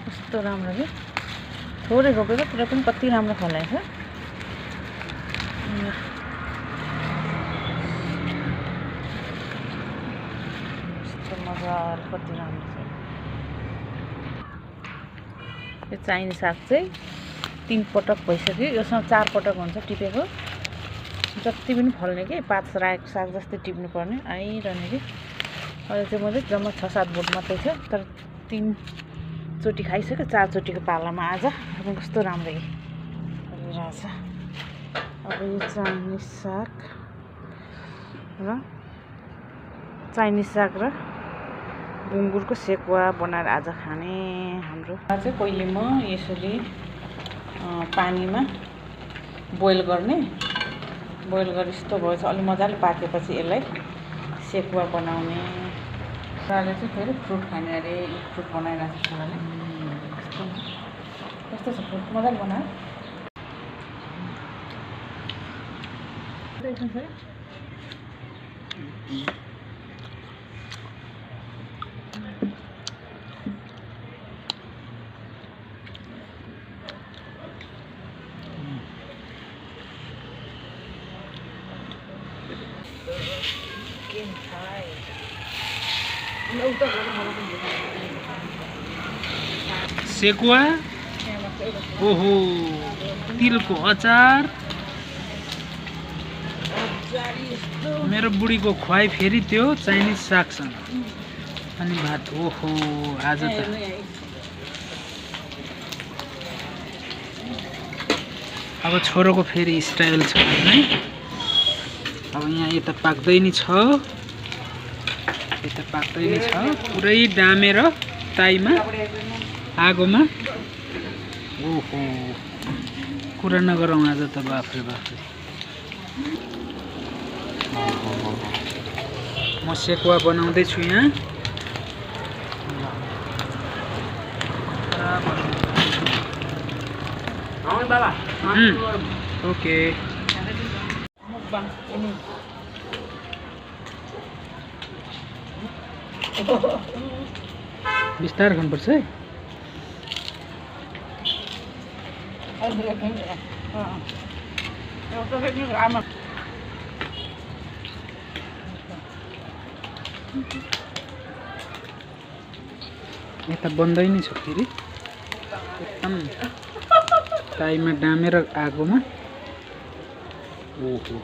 कस्तो राम्रो के थोरै रोपेको तर पनि कति राम्रो फलाएको छ। कस्तो मजाले कति राम्रो छ। यो चाहिने साग चाहिँ 3 पटक भइसक्यो। योसँग 4 पटक हुन्छ टिपेको। जति पनि फल्ने के पात राखेको साग जस्तै टिप्नु पर्ने आइरहने कि। अहिले चाहिँ मैले जम्मा 6-7 बोट मात्रै छ तर 3 चोटि खाइसक्यो। 4 चोटिको पालामा आज अब कस्तो राम्रो गरिरहेछ। अब यो चाइनिज साग र बुङ्गुरको सेकुवा बनाएर आज खाने हाम्रो चाहिँ पहिले म यसरी पानीमा बोइल गर्ने। बोइल गरे यस्तो भएछ अलि मजाले पाकेपछि यसलाई सेकुवा बनाउने। साले चाहिँ फेरि फ्रुट खाने अरे फ्रुट बनाइरहेको छ छोराले। कस्तो छ फ्रुट मजाले बनायो। सेकुवा, ओहो तिलको अचार, मेरो बुढीको खुवाई फेरि त्यो चाइनिज सागसँग अनि भात। ओहो आज त अब छोरोको फेरि स्टाइल छ है। अब यहाँ यता पाक्दै नि छ, यता पाक्दै नि छ। पुरै डामेर ताईमा आगोमा। ओहो कुरा नगरौँ आज त बाफ्रे बाफ्रे। म सेकुवा बनाउँदैछु यहाँ। ओके बिस्तार खानुपर्छ है। यता बन्दै नै छ फेरि एकदम ताईमा डामेर आगोमा। ओहो